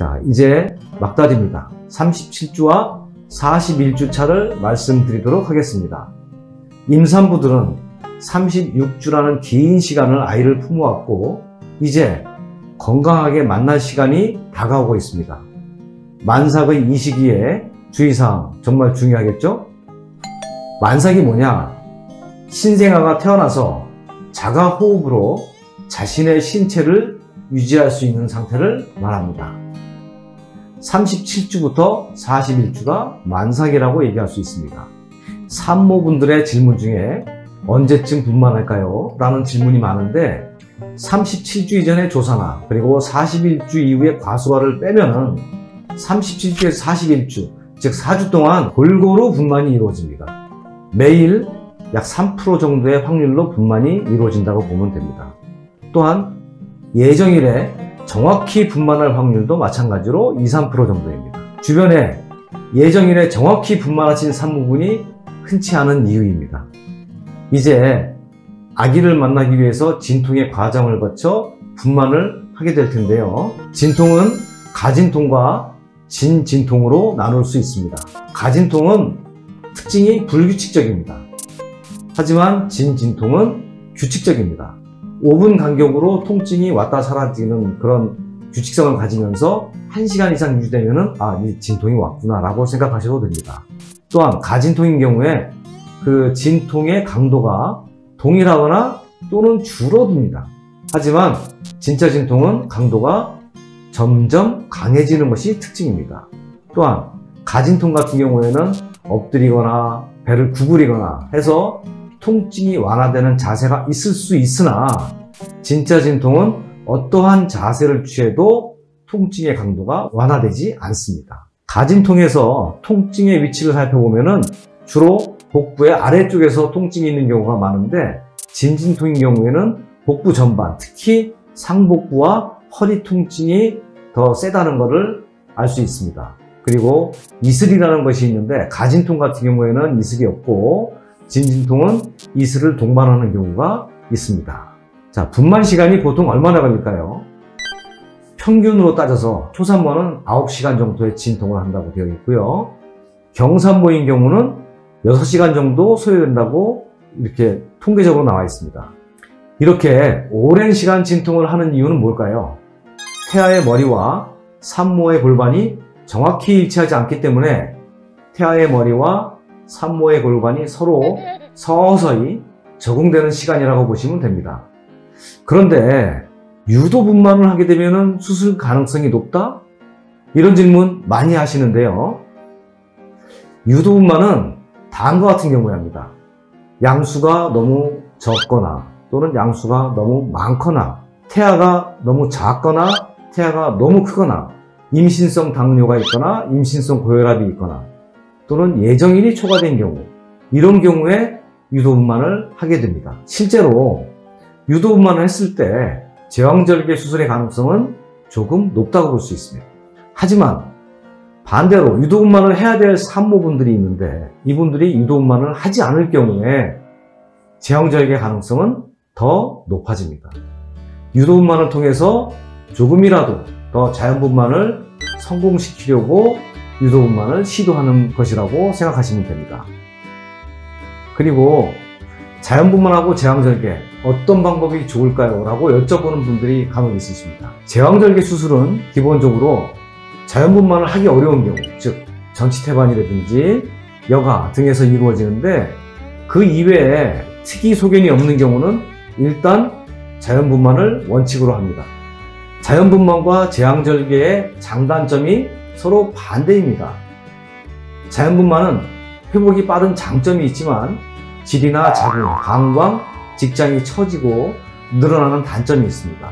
자, 이제 막달입니다. 37주와 41주 차를 말씀드리도록 하겠습니다. 임산부들은 36주라는 긴 시간을 아이를 품어왔고 이제 건강하게 만날 시간이 다가오고 있습니다. 만삭의 이 시기에 주의사항 정말 중요하겠죠? 만삭이 뭐냐? 신생아가 태어나서 자가호흡으로 자신의 신체를 유지할 수 있는 상태를 말합니다. 37주부터 41주가 만삭이라고 얘기할 수 있습니다. 산모분들의 질문 중에 언제쯤 분만할까요? 라는 질문이 많은데 37주 이전의 조사나 그리고 41주 이후의 과수화를 빼면은 37주에서 41주, 즉 4주 동안 골고루 분만이 이루어집니다. 매일 약 3% 정도의 확률로 분만이 이루어진다고 보면 됩니다. 또한 예정일에 정확히 분만할 확률도 마찬가지로 2~3% 정도입니다. 주변에 예정일에 정확히 분만하신 산모분이 흔치 않은 이유입니다. 이제 아기를 만나기 위해서 진통의 과정을 거쳐 분만을 하게 될 텐데요. 진통은 가진통과 진진통으로 나눌 수 있습니다. 가진통은 특징이 불규칙적입니다. 하지만 진진통은 규칙적입니다. 5분 간격으로 통증이 왔다 사라지는 그런 규칙성을 가지면서 1시간 이상 유지되면은 이 진통이 왔구나 라고 생각하셔도 됩니다. 또한 가진통인 경우에 그 진통의 강도가 동일하거나 또는 줄어듭니다. 하지만 진짜 진통은 강도가 점점 강해지는 것이 특징입니다. 또한 가진통 같은 경우에는 엎드리거나 배를 구부리거나 해서 통증이 완화되는 자세가 있을 수 있으나 진짜 진통은 어떠한 자세를 취해도 통증의 강도가 완화되지 않습니다. 가진통에서 통증의 위치를 살펴보면 주로 복부의 아래쪽에서 통증이 있는 경우가 많은데 진진통인 경우에는 복부 전반, 특히 상복부와 허리 통증이 더 세다는 것을 알 수 있습니다. 그리고 이슬이라는 것이 있는데 가진통 같은 경우에는 이슬이 없고 진진통은 이슬을 동반하는 경우가 있습니다. 자, 분만 시간이 보통 얼마나 걸릴까요? 평균으로 따져서 초산모는 9시간 정도의 진통을 한다고 되어 있고요. 경산모인 경우는 6시간 정도 소요된다고 이렇게 통계적으로 나와 있습니다. 이렇게 오랜 시간 진통을 하는 이유는 뭘까요? 태아의 머리와 산모의 골반이 정확히 일치하지 않기 때문에 태아의 머리와 산모의 골반이 서로 서서히 적응되는 시간이라고 보시면 됩니다. 그런데 유도분만을 하게 되면 수술 가능성이 높다? 이런 질문 많이 하시는데요. 유도분만은 다음과 같은 경우에 합니다. 양수가 너무 적거나 또는 양수가 너무 많거나 태아가 너무 작거나 태아가 너무 크거나 임신성 당뇨가 있거나 임신성 고혈압이 있거나 또는 예정일이 초과된 경우, 이런 경우에 유도분만을 하게 됩니다. 실제로 유도분만을 했을 때 제왕절개 수술의 가능성은 조금 높다고 볼 수 있습니다. 하지만 반대로 유도분만을 해야 될 산모분들이 있는데 이분들이 유도분만을 하지 않을 경우에 제왕절개 가능성은 더 높아집니다. 유도분만을 통해서 조금이라도 더 자연분만을 성공시키려고 유도분만을 시도하는 것이라고 생각하시면 됩니다. 그리고 자연분만하고 제왕절개 어떤 방법이 좋을까요? 라고 여쭤보는 분들이 간혹 있으십니다. 제왕절개 수술은 기본적으로 자연분만을 하기 어려운 경우, 즉 전치태반이라든지 여가 등에서 이루어지는데 그 이외에 특이 소견이 없는 경우는 일단 자연분만을 원칙으로 합니다. 자연분만과 제왕절개의 장단점이 서로 반대입니다. 자연분만은 회복이 빠른 장점이 있지만 질이나 자궁, 방광, 직장이 처지고 늘어나는 단점이 있습니다.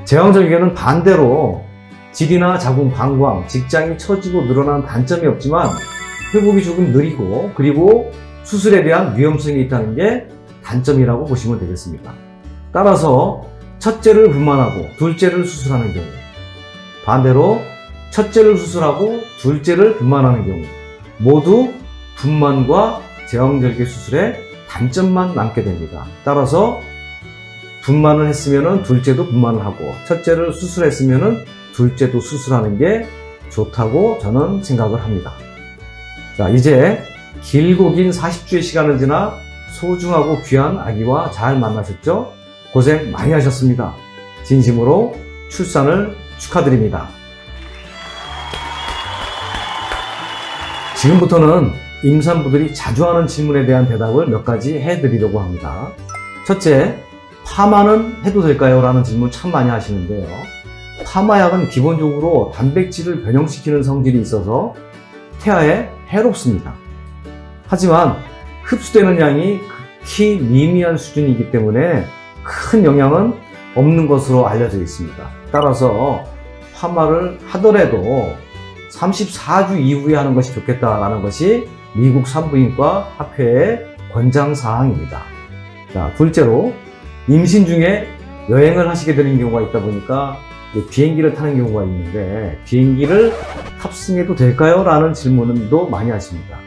제왕절개는 반대로 질이나 자궁, 방광, 직장이 처지고 늘어나는 단점이 없지만 회복이 조금 느리고 그리고 수술에 대한 위험성이 있다는 게 단점이라고 보시면 되겠습니다. 따라서 첫째를 분만하고 둘째를 수술하는 경우, 반대로 첫째를 수술하고 둘째를 분만하는 경우 모두 분만과 제왕절개 수술의 단점만 남게 됩니다. 따라서 분만을 했으면 둘째도 분만을 하고 첫째를 수술했으면 둘째도 수술하는 게 좋다고 저는 생각을 합니다. 자, 이제 길고 긴 40주의 시간을 지나 소중하고 귀한 아기와 잘 만나셨죠? 고생 많이 하셨습니다. 진심으로 출산을 축하드립니다. 지금부터는 임산부들이 자주 하는 질문에 대한 대답을 몇 가지 해드리려고 합니다. 첫째, 파마는 해도 될까요? 라는 질문 참 많이 하시는데요. 파마약은 기본적으로 단백질을 변형시키는 성질이 있어서 태아에 해롭습니다. 하지만 흡수되는 양이 극히 미미한 수준이기 때문에 큰 영향은 없는 것으로 알려져 있습니다. 따라서 파마를 하더라도 34주 이후에 하는 것이 좋겠다라는 것이 미국 산부인과 학회의 권장사항입니다. 자, 둘째로 임신 중에 여행을 하시게 되는 경우가 있다 보니까 비행기를 타는 경우가 있는데 비행기를 탑승해도 될까요? 라는 질문도 많이 하십니다.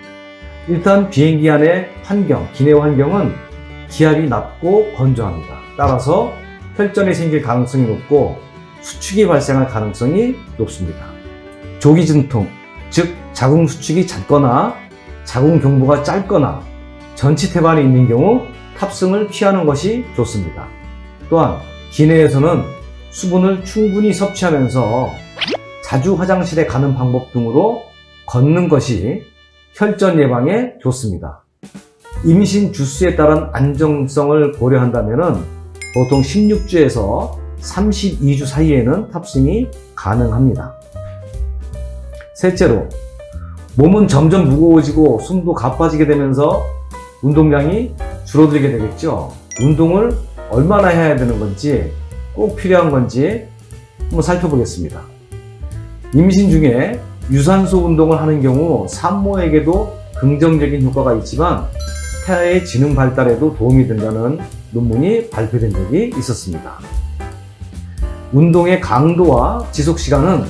일단 비행기 안의 환경, 기내 환경은 기압이 낮고 건조합니다. 따라서 혈전이 생길 가능성이 높고 수축이 발생할 가능성이 높습니다. 조기진통, 즉 자궁 수축이 잦거나 자궁 경부가 짧거나 전치태반이 있는 경우 탑승을 피하는 것이 좋습니다. 또한 기내에서는 수분을 충분히 섭취하면서 자주 화장실에 가는 방법 등으로 걷는 것이 혈전 예방에 좋습니다. 임신 주수에 따른 안정성을 고려한다면 보통 16주에서 32주 사이에는 탑승이 가능합니다. 셋째로, 몸은 점점 무거워지고 숨도 가빠지게 되면서 운동량이 줄어들게 되겠죠. 운동을 얼마나 해야 되는 건지, 꼭 필요한 건지 한번 살펴보겠습니다. 임신 중에 유산소 운동을 하는 경우 산모에게도 긍정적인 효과가 있지만 태아의 지능 발달에도 도움이 된다는 논문이 발표된 적이 있었습니다. 운동의 강도와 지속 시간은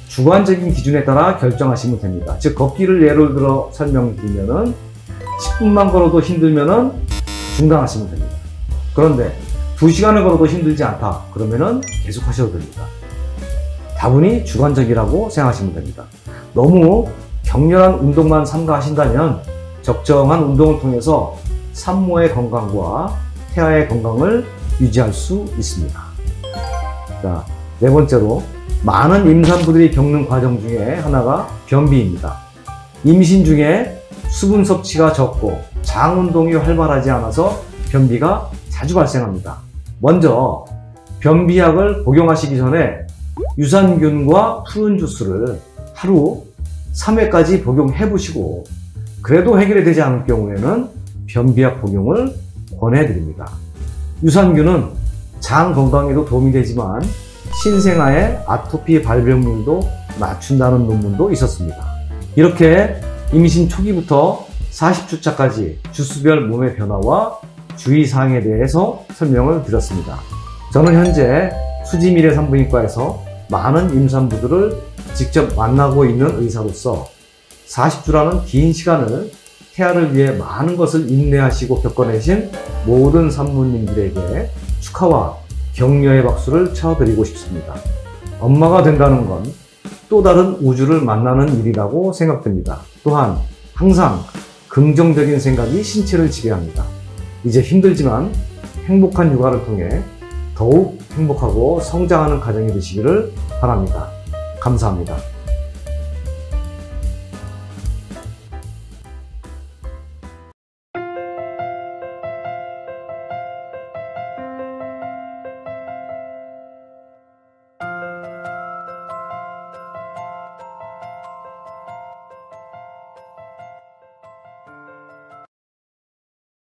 주관적인 기준에 따라 결정하시면 됩니다. 즉 걷기를 예를 들어 설명드리면은 10분만 걸어도 힘들면은 중단하시면 됩니다. 그런데 2시간을 걸어도 힘들지 않다 그러면은 계속 하셔도 됩니다. 다분히 주관적이라고 생각하시면 됩니다. 너무 격렬한 운동만 삼가하신다면 적정한 운동을 통해서 산모의 건강과 태아의 건강을 유지할 수 있습니다. 자, 네 번째로 많은 임산부들이 겪는 과정 중에 하나가 변비입니다. 임신 중에 수분 섭취가 적고 장 운동이 활발하지 않아서 변비가 자주 발생합니다. 먼저 변비약을 복용하시기 전에 유산균과 푸른 주스를 하루 3회까지 복용해 보시고 그래도 해결이 되지 않을 경우에는 변비약 복용을 권해드립니다. 유산균은 장 건강에도 도움이 되지만 신생아의 아토피 발병률도 낮춘다는 논문도 있었습니다. 이렇게 임신 초기부터 40주차까지 주수별 몸의 변화와 주의사항에 대해서 설명을 드렸습니다. 저는 현재 수지미래 산부인과에서 많은 임산부들을 직접 만나고 있는 의사로서 40주라는 긴 시간을 태아를 위해 많은 것을 인내하시고 겪어내신 모든 산모님들에게 축하와 격려의 박수를 쳐드리고 싶습니다. 엄마가 된다는 건 또 다른 우주를 만나는 일이라고 생각됩니다. 또한 항상 긍정적인 생각이 신체를 지배합니다. 이제 힘들지만 행복한 육아를 통해 더욱 행복하고 성장하는 가정이 되시기를 바랍니다. 감사합니다.